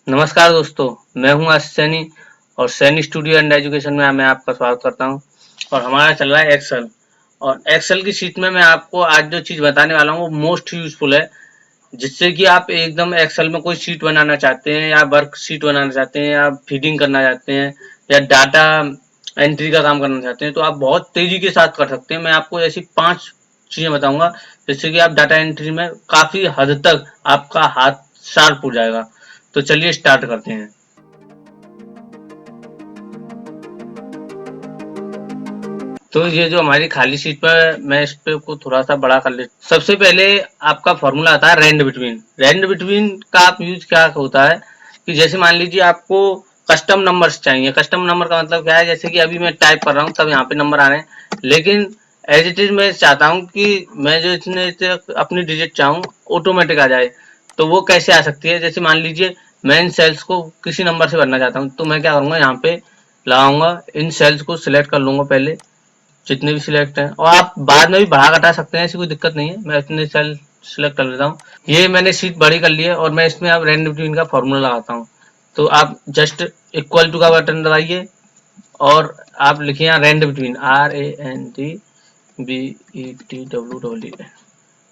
नमस्कार दोस्तों, मैं हूं आशीष सैनी और सैनी स्टूडियो एंड एजुकेशन में मैं आपका स्वागत करता हूं। और हमारा चल रहा है एक्सेल। और एक्सेल की शीट में मैं आपको आज जो चीज़ बताने वाला हूं वो मोस्ट यूज़फुल है, जिससे कि आप एकदम एक्सेल में कोई शीट बनाना चाहते हैं या वर्क शीट बनाना चाहते हैं या फीडिंग करना चाहते हैं या डाटा एंट्री का काम करना चाहते हैं तो आप बहुत तेज़ी के साथ कर सकते हैं। मैं आपको ऐसी 5 चीज़ें बताऊँगा जिससे कि आप डाटा एंट्री में काफ़ी हद तक आपका हाथ शार्प हो जाएगा। तो चलिए स्टार्ट करते हैं। तो ये जो हमारी खाली शीट पर मैं इस पे को थोड़ा सा बड़ा कर लेता। सबसे पहले आपका फॉर्मूला आता है रैंड बिटवीन। रैंड बिटवीन का आप यूज क्या होता है कि जैसे मान लीजिए आपको कस्टम नंबर्स चाहिए। कस्टम नंबर का मतलब क्या है, जैसे कि अभी मैं टाइप कर रहा हूँ तब यहाँ पे नंबर आ रहे हैं, लेकिन एज इट इज मैं चाहता हूँ कि मैं जो इतने अपनी डिजिट चाहूँ ऑटोमेटिक आ जाए। तो वो कैसे आ सकती है, जैसे मान लीजिए मैं इन सेल्स को किसी नंबर से भरना चाहता हूँ तो मैं क्या करूँगा, यहाँ पे लगाऊंगा, इन सेल्स को सिलेक्ट कर लूंगा पहले जितने भी सिलेक्ट हैं, और आप बाद में भी बढ़ा घटा सकते हैं, ऐसी कोई दिक्कत नहीं है। मैं इतने सेल सिलेक्ट कर लेता हूँ। ये मैंने शीट बड़ी कर ली है और मैं इसमें अब रैंड बिटवीन का फॉर्मूला लगाता हूँ। तो आप जस्ट इक्वल टू का बटन दबाइए और आप लिखिए यहाँ रैंड बिटवीन, RANDBETWEE।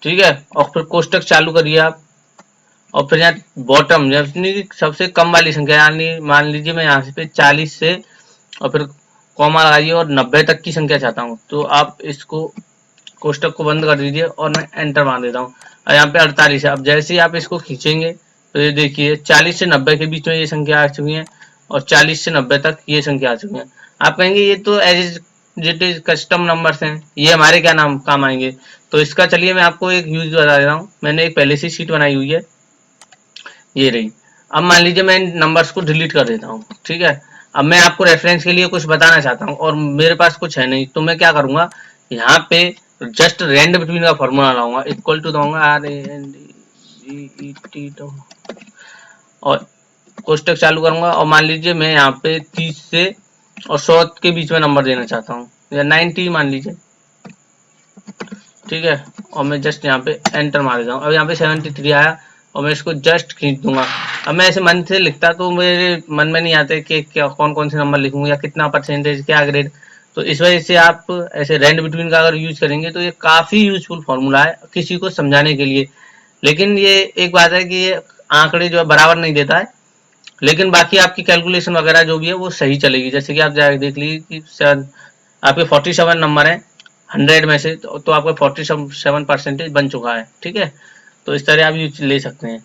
ठीक है, और फिर कोष्टक चालू करिए आप। और फिर यहाँ बॉटम यानी सबसे कम वाली संख्या, यानी मान लीजिए मैं यहाँ से 40 से और फिर कॉमा लगाइए और 90 तक की संख्या चाहता हूँ, तो आप इसको कोष्टक को बंद कर दीजिए और मैं एंटर मार देता हूँ। और यहाँ पे 48 है। अब जैसे ही आप इसको खींचेंगे तो ये देखिए 40 से 90 के बीच में ये संख्या आ चुकी है और 40 से 90 तक ये संख्या आ चुकी है। आप कहेंगे ये तो as it is custom numbers हैं, ये हमारे क्या नाम काम आएंगे। तो इसका चलिए मैं आपको एक यूज बता दे रहा हूँ। मैंने एक पहले से शीट बनाई हुई है, ये रही। अब मान लीजिए मैं इन नंबर्स को डिलीट कर देता हूँ, ठीक है। अब मैं आपको रेफरेंस के लिए कुछ बताना चाहता हूँ और मेरे पास कुछ है नहीं, तो मैं क्या करूंगा, यहाँ पे जस्ट रेंड बिटवीन का फॉर्मूला लाऊंगा, इक्वल टू दूंगा RANDGET और कोष्टक चालू करूंगा। और मान लीजिए मैं यहाँ पे 30 से और 100 के बीच में नंबर देना चाहता हूँ, या 90 मान लीजिए, ठीक है। और मैं जस्ट यहाँ पे एंटर मार देता हूँ। अब यहाँ पे 73 आया और मैं इसको जस्ट खींच दूंगा। अब मैं ऐसे मन से लिखता तो मेरे मन में नहीं आते कि क्या कौन कौन से नंबर लिखूंगा या कितना परसेंटेज क्या ग्रेड। तो इस वजह से आप ऐसे रैंड बिटवीन का अगर यूज करेंगे तो ये काफी यूजफुल फॉर्मूला है किसी को समझाने के लिए। लेकिन ये एक बात है कि ये आंकड़े जो है बराबर नहीं देता है, लेकिन बाकी आपकी कैलकुलेशन वगैरह जो भी है वो सही चलेगी। जैसे कि आप जाके देख लीजिए कि सर आपके 47 नंबर है 100 में से, तो आपका 47% बन चुका है, ठीक है। तो इस तरह आप ये ले सकते हैं।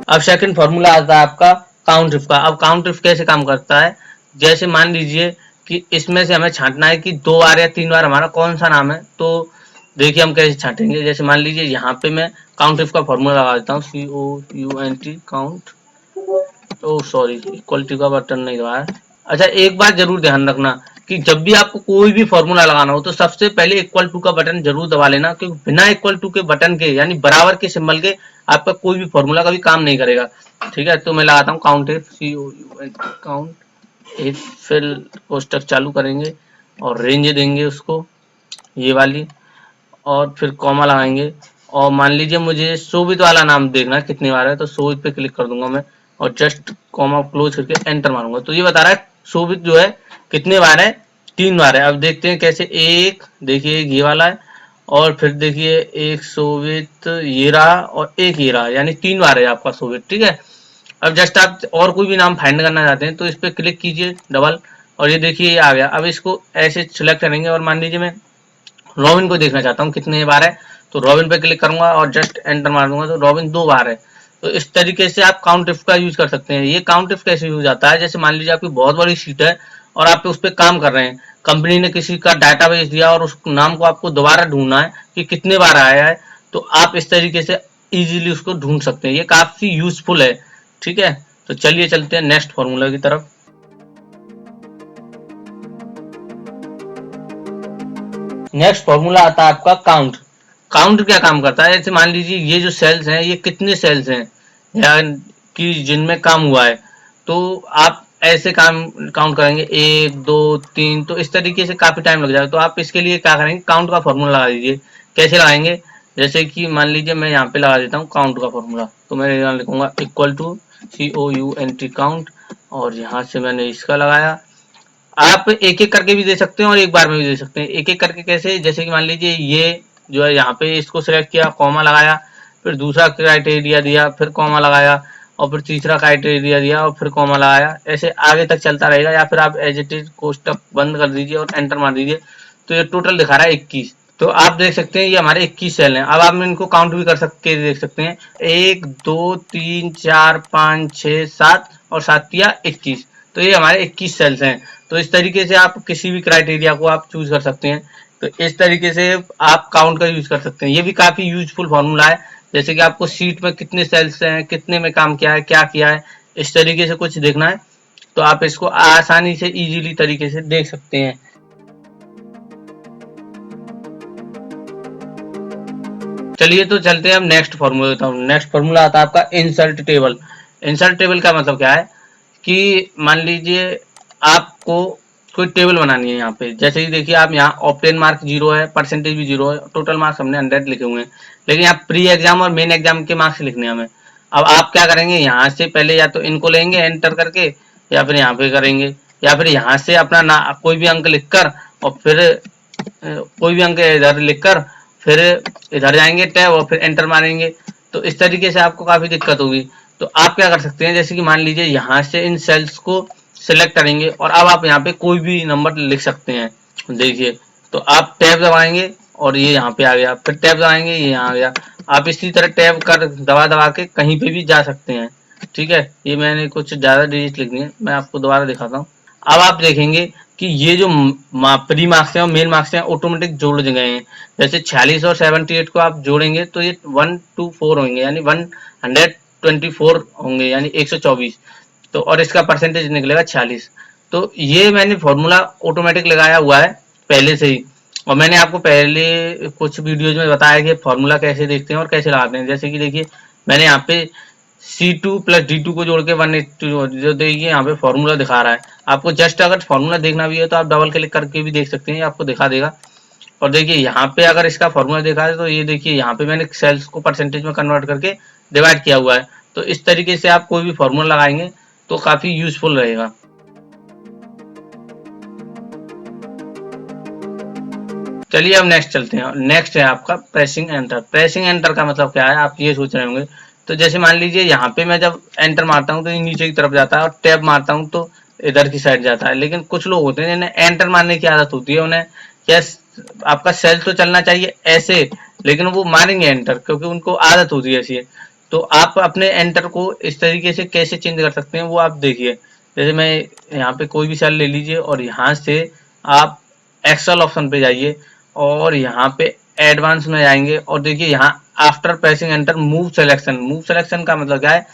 अब सेकंड फॉर्मूला आता है आपका काउंट इफ का। अब काउंट इफ कैसे काम करता है, जैसे मान लीजिए कि इसमें से हमें छांटना है कि 2 बार या 3 बार हमारा कौन सा नाम है। तो देखिए हम कैसे छांटेंगे। जैसे मान लीजिए यहाँ पे मैं काउंट इफ का फॉर्मूला लगा देता हूँ, COUNT count. Oh sorry, equality का बटन नहीं दबाया। अच्छा, एक बात जरूर ध्यान रखना कि जब भी आपको कोई भी फॉर्मूला लगाना हो तो सबसे पहले इक्वल टू का बटन जरूर दबा लेना, क्योंकि बिना इक्वल टू के बटन के यानी बराबर के सिंबल के आपका कोई भी फॉर्मूला कभी काम नहीं करेगा, ठीक है। तो मैं लगाता हूँ काउंट इफ, काउंट इफ, फिर कोष्टक चालू करेंगे और रेंज देंगे उसको, ये वाली, और फिर कॉमा लगाएंगे। और मान लीजिए मुझे शोभित वाला नाम देखना है कितनी बार है, तो शोभित पे क्लिक कर दूंगा मैं और जस्ट कॉमा क्लोज करके एंटर मारूंगा। तो ये बता रहा है शोभित जो है कितने बार है, 3 बार है। अब देखते हैं कैसे। एक देखिए एक ये वाला है और फिर देखिए एक शोभित ये रहा और एक ये रहा, यानी 3 बार है आपका शोभित, ठीक है। अब जस्ट आप और कोई भी नाम फाइंड करना चाहते हैं तो इस पर क्लिक कीजिए डबल, और ये देखिए ये आ गया। अब इसको ऐसे सिलेक्ट करेंगे और मान लीजिए मैं रॉबिन को देखना चाहता हूँ कितने बार है, तो रॉबिन पे क्लिक करूंगा और जस्ट एंटर मार दूंगा, तो रॉबिन 2 बार है। तो इस तरीके से आप काउंट इफ का यूज कर सकते हैं। ये काउंट इफ कैसे यूज आता है, जैसे मान लीजिए आपकी बहुत बड़ी शीट है और आप उस पर काम कर रहे हैं, कंपनी ने किसी का डाटा भेज दिया और उस नाम को आपको दोबारा ढूंढना है कि कितने बार आया है, तो आप इस तरीके से इजीली उसको ढूंढ सकते हैं। ये काफी यूजफुल है, ठीक है। तो चलिए चलते हैं नेक्स्ट फॉर्मूला की तरफ। नेक्स्ट फॉर्मूला आता है आपका काउंट। काउंट क्या काम करता है, जैसे मान लीजिए ये जो सेल्स हैं ये कितने सेल्स हैं या कि जिनमें काम हुआ है, तो आप ऐसे काम काउंट करेंगे 1 2 3, तो इस तरीके से काफी टाइम लग जाएगा। तो आप इसके लिए क्या करेंगे, काउंट का फॉर्मूला लगा दीजिए। कैसे लगाएंगे, जैसे कि मान लीजिए मैं यहाँ पे लगा देता हूँ काउंट का फॉर्मूला, तो मैं यहाँ लिखूंगा इक्वल टू COUNT काउंट, और यहाँ से मैंने इसका लगाया। आप एक एक करके भी दे सकते हैं और एक बार में भी दे सकते हैं। एक एक करके कैसे, जैसे कि मान लीजिए ये जो है यहाँ पे इसको सिलेक्ट किया, कॉमा लगाया, फिर दूसरा क्राइटेरिया दिया, फिर कॉमा लगाया, और फिर तीसरा क्राइटेरिया दिया और फिर कॉमा लगाया, ऐसे आगे तक चलता रहेगा। या फिर आप एज इट इज कोष्टक बंद कर दीजिए और एंटर मार दीजिए, तो ये टोटल दिखा रहा है 21। तो आप देख सकते हैं ये हमारे 21 सेल हैं। अब आप इनको काउंट भी कर सकते देख सकते हैं, 1 2 3 4 5 6 7 और 7 या 21। तो ये हमारे 21 सेल्स हैं। तो इस तरीके से आप किसी भी क्राइटेरिया को आप चूज कर सकते हैं। तो इस तरीके से आप काउंट का यूज कर सकते हैं। ये भी काफी यूजफुल फॉर्मूला है, जैसे कि आपको सीट में कितने सेल्स हैं, कितने में काम किया है, क्या किया है, इस तरीके से कुछ देखना है तो आप इसको आसानी से इजीली तरीके से देख सकते हैं। चलिए तो चलते हैं अब नेक्स्ट फॉर्मूला देता हूँ। नेक्स्ट फॉर्मूला आता है आपका इंसर्ट टेबल। इंसर्ट टेबल का मतलब क्या है कि मान लीजिए आपको कोई टेबल बनानी है यहाँ पे, जैसे कि देखिए आप यहाँ ऑप्टेन मार्क 0 है, परसेंटेज भी 0 है, टोटल मार्क्स हमने 100 लिखे हुए हैं, लेकिन यहाँ प्री एग्जाम और मेन एग्जाम के मार्क्स लिखने हैं हमें। अब आप क्या करेंगे, यहाँ से पहले या तो इनको लेंगे एंटर करके, या फिर यहाँ पे करेंगे, या फिर यहाँ से अपना कोई भी अंक लिखकर और फिर कोई भी अंक इधर लिखकर फिर इधर जाएंगे टैब और फिर एंटर मारेंगे। तो इस तरीके से आपको काफी दिक्कत होगी। तो आप क्या कर सकते हैं, जैसे कि मान लीजिए यहाँ से इन सेल्स को सिलेक्ट करेंगे और अब आप यहाँ पे कोई भी नंबर लिख सकते हैं। देखिए, तो आप टैब दबाएंगे और ये यहाँ पे आ गया, फिर टैब दबाएंगे ये यहाँ आ गया। आप इसी तरह टैब कर दबा दबा के कहीं पे भी जा सकते हैं। ठीक है, ये मैंने कुछ ज्यादा डिजिट लिख दी है, मैं आपको दोबारा दिखाता हूँ। अब आप देखेंगे कि ये जो प्री मार्क्स हैं और मेन मार्क्स हैं ऑटोमेटिक जोड़ गए हैं। जैसे 46 और 78 को आप जोड़ेंगे तो ये 124 होंगे, यानी 124 होंगे, यानी 124। तो और इसका परसेंटेज निकलेगा 46। तो ये मैंने फॉर्मूला ऑटोमेटिक लगाया हुआ है पहले से ही, और मैंने आपको पहले कुछ वीडियोज में बताया कि फॉर्मूला कैसे देखते हैं और कैसे लगाते हैं। जैसे कि देखिए मैंने यहाँ पे C2 प्लस D2 को जोड़ के 182 जो देखिए यहाँ पे फॉर्मूला दिखा रहा है। आपको जस्ट अगर फॉर्मूला देखना भी है तो आप डबल क्लिक करके भी देख सकते हैं, आपको दिखा देगा। और देखिए यहाँ पे अगर इसका फॉर्मूला देखा है तो ये देखिए यहाँ पे मैंने सेल्स को परसेंटेज में कन्वर्ट करके डिवाइड किया हुआ है। तो इस तरीके से आप कोई भी फॉर्मूला लगाएंगे तो काफी यूजफुल रहेगा। चलिए अब नेक्स्ट चलते हैं। नेक्स्ट है आपका प्रेसिंग एंटर। प्रेसिंग एंटर का मतलब क्या है, आप ये सोच रहे होंगे। तो जैसे मान लीजिए यहाँ पे मैं जब एंटर मारता हूँ तो ये नीचे की तरफ जाता है और टैब मारता हूँ तो इधर की साइड जाता है। लेकिन कुछ लोग होते हैं जिन्हें एंटर मारने की आदत होती है, उन्हें क्या आपका सेल तो चलना चाहिए ऐसे, लेकिन वो मारेंगे एंटर क्योंकि उनको आदत होती है ऐसी। तो आप अपने एंटर को इस तरीके से कैसे चेंज कर सकते हैं वो आप देखिए। जैसे मैं यहाँ पे कोई भी सेल ले लीजिए और यहाँ से आप एक्सेल ऑप्शन पे जाइए और यहाँ पे एडवांस में जाएंगे और देखिए यहाँ after pressing enter move selection. Move selection का मतलब क्या है,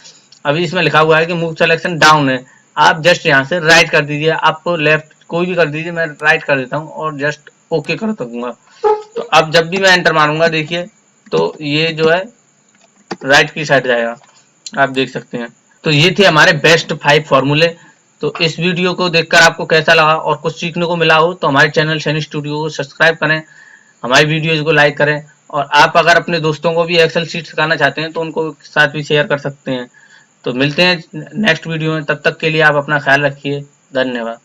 अभी इसमें लिखा हुआ है कि मूव सिलेक्शन डाउन है, आप जस्ट यहाँ से राइट कर दीजिए, आप लेफ्ट कोई भी कर दीजिए, मैं राइट कर देता हूँ और जस्ट ओके कर दूंगा। तो अब जब भी मैं एंटर मारूंगा देखिए तो ये जो है राइट की साइड जाएगा, आप देख सकते हैं। तो ये थे हमारे बेस्ट 5 फॉर्मूले। तो इस वीडियो को देखकर आपको कैसा लगा और कुछ सीखने को मिला हो तो हमारे चैनल सैनी स्टूडियो को सब्सक्राइब करें, हमारी वीडियोज को लाइक करें, और आप अगर अपने दोस्तों को भी एक्सेल शीट सिखाना चाहते हैं तो उनको साथ भी शेयर कर सकते हैं। तो मिलते हैं नेक्स्ट वीडियो में, तब तक के लिए आप अपना ख्याल रखिए। धन्यवाद।